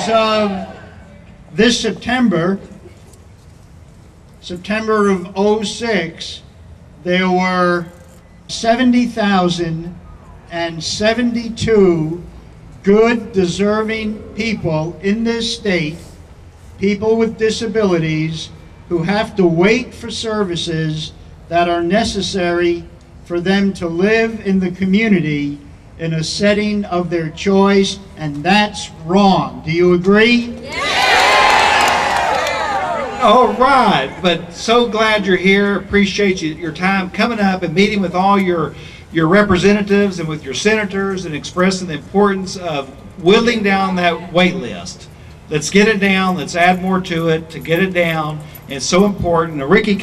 as of this September of '06, there were 70,072 good, deserving people in this state, people with disabilities, who have to wait for services that are necessary for them to live in the community in a setting of their choice, and that's wrong. Do you agree? All right, but so glad you're here. Appreciate your time coming up and meeting with all your representatives and with your senators and expressing the importance of whittling down that wait list. Let's get it down. Let's add more to it to get it down. It's so important. Now, Ricky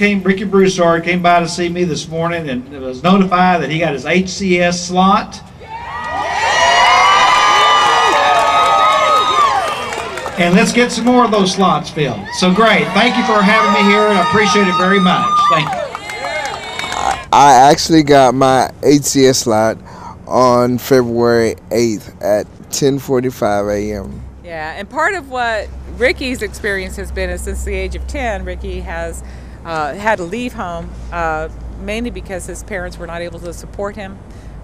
Broussard came by to see me this morning and was notified that he got his HCS slot. And let's get some more of those slots filled. So great. Thank you for having me here, and I appreciate it very much. Thank you. I actually got my HCS slot on February 8th at 10:45 a.m. Yeah, and part of what Ricky's experience has been is since the age of 10, Ricky has had to leave home, mainly because his parents were not able to support him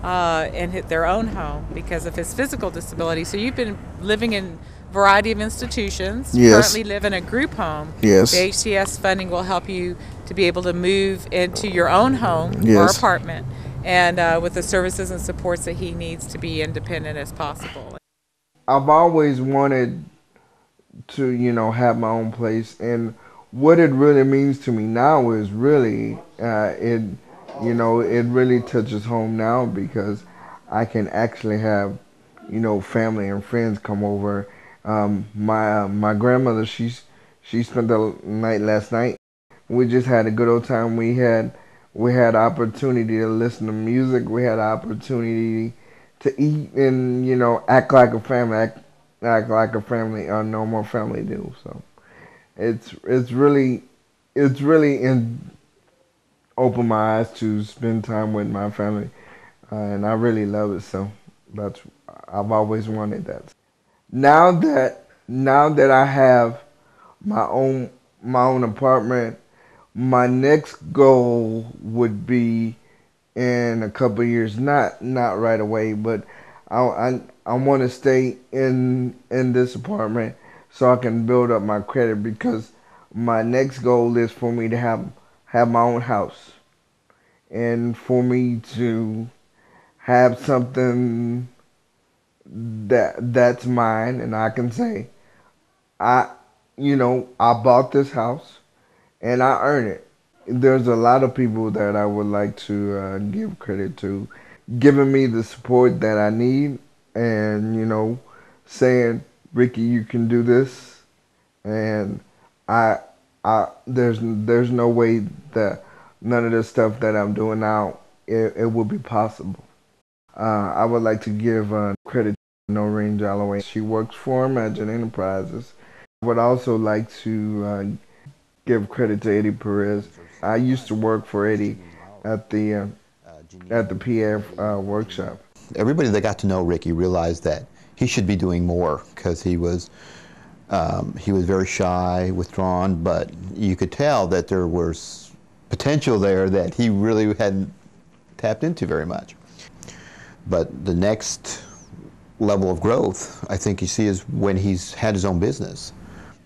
in their own home because of his physical disability. So you've been living in a variety of institutions. You currently live in a group home. Yes. The HCS funding will help you to be able to move into your own home or apartment, and with the services and supports that he needs to be independent as possible. I've always wanted to, have my own place, and what it really means to me now is really, it really touches home now because I can actually have, family and friends come over. My grandmother, she spent the night last night. We just had a good old time. We had opportunity to listen to music. We had opportunity to eat and, act like a family, act like a family, a normal family do. So it's really opened my eyes to spend time with my family, and I really love it. So I've always wanted that. Now that I have my own apartment, my next goal would be in a couple of years, not right away, but I want to stay in this apartment so I can build up my credit, because my next goal is for me to have my own house, and for me to have something that's mine, and I can say I bought this house and I earned it. There's a lot of people that I would like to give credit to, giving me the support that I need, and saying, Ricky, you can do this, and there's no way that none of the stuff that I'm doing now it would be possible. I would like to give credit to Noreen Jalloway. She works for Imagine Enterprises. I would also like to give credit to Eddie Perez. I used to work for Eddie at the PF workshop. Everybody that got to know Ricky realized that he should be doing more, because he was very shy, withdrawn, but you could tell that there was potential there that he really hadn't tapped into very much. But the next level of growth, I think you see, is when he's had his own business.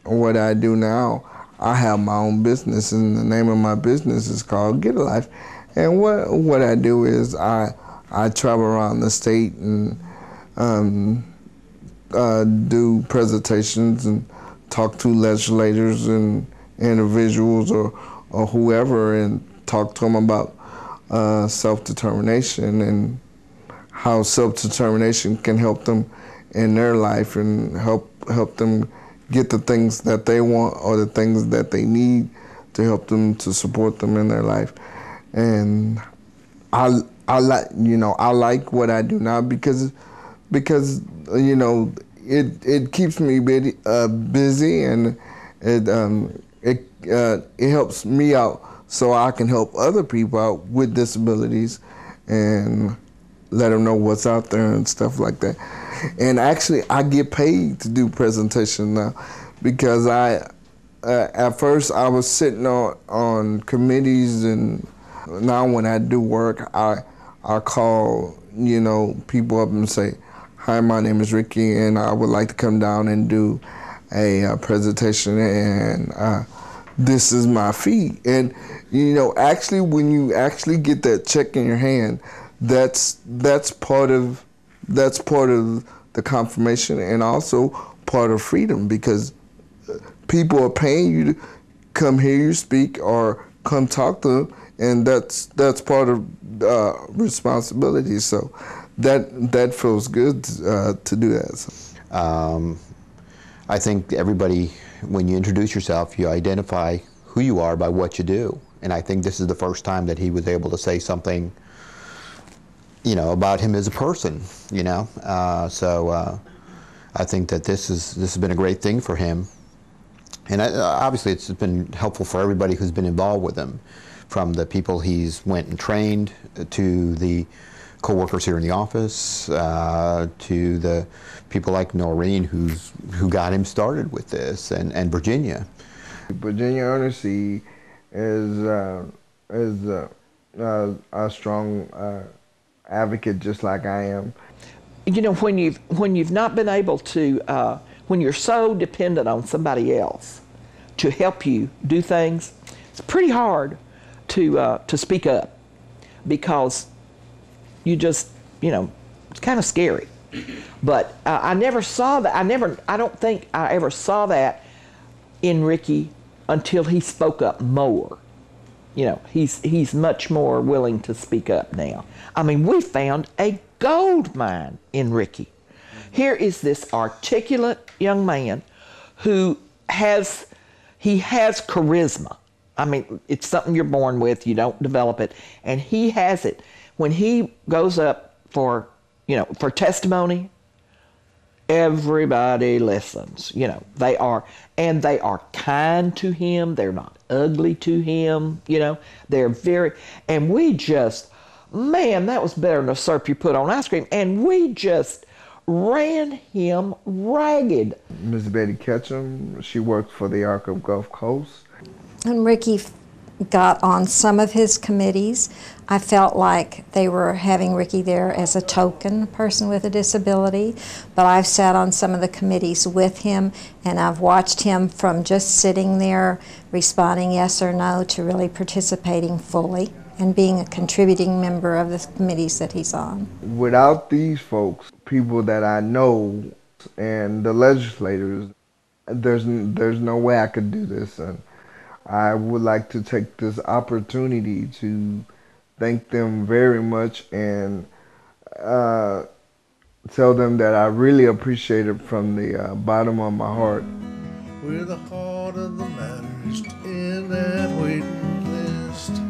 What I do now, I have my own business, and the name of my business is called Get a Life. And what I do is I travel around the state and do presentations and talk to legislators and individuals or whoever, and talk to them about self-determination and how self-determination can help them in their life and help them get the things that they want or the things that they need to help them, to support them in their life. And I like what I do now because it keeps me busy, and it helps me out so I can help other people out with disabilities and let them know what's out there and stuff like that. And actually, I get paid to do presentations now because at first I was sitting on committees, and now when I do work, I call, you know, people up and say, "Hi, my name is Ricky, and I would like to come down and do a presentation, and this is my fee." And you know, actually, when you actually get that check in your hand, that's part of the confirmation, and also part of freedom, because people are paying you to come hear you speak or come talk to them, and that's part of responsibility. So that feels good to do that. I think everybody, when you introduce yourself, you identify who you are by what you do. And I think this is the first time that he was able to say something, you know, about him as a person, you know. I think that this has been a great thing for him. And obviously it's been helpful for everybody who's been involved with him, from the people he's went and trained, to the co-workers here in the office, to the people like Noreen who got him started with this, and Virginia. Virginia Ernest is a strong advocate, just like I am. You know, when you've not been able to, when you're so dependent on somebody else to help you do things, it's pretty hard to speak up, because you just, you know, it's kind of scary. But I never saw that. I don't think I ever saw that in Ricky until he spoke up more. You know, he's much more willing to speak up now. I mean, we found a gold mine in Ricky. Here is this articulate young man who has charisma. I mean, it's something you're born with, you don't develop it, and he has it. When he goes up for, you know, for testimony, everybody listens. You know, they are kind to him. They're not ugly to him. You know, they're very, and we just, man, that was better than a syrup you put on ice cream. And we just ran him ragged. Miss Betty Ketchum, she worked for the Arc of Gulf Coast. When Ricky got on some of his committees, I felt like they were having Ricky there as a token person with a disability, but I've sat on some of the committees with him, and I've watched him from just sitting there responding yes or no to really participating fully and being a contributing member of the committees that he's on. Without these folks, people that I know and the legislators, there's no way I could do this. And I would like to take this opportunity to thank them very much, and tell them that I really appreciate it from the bottom of my heart. We're the heart of the matter, in that waiting list.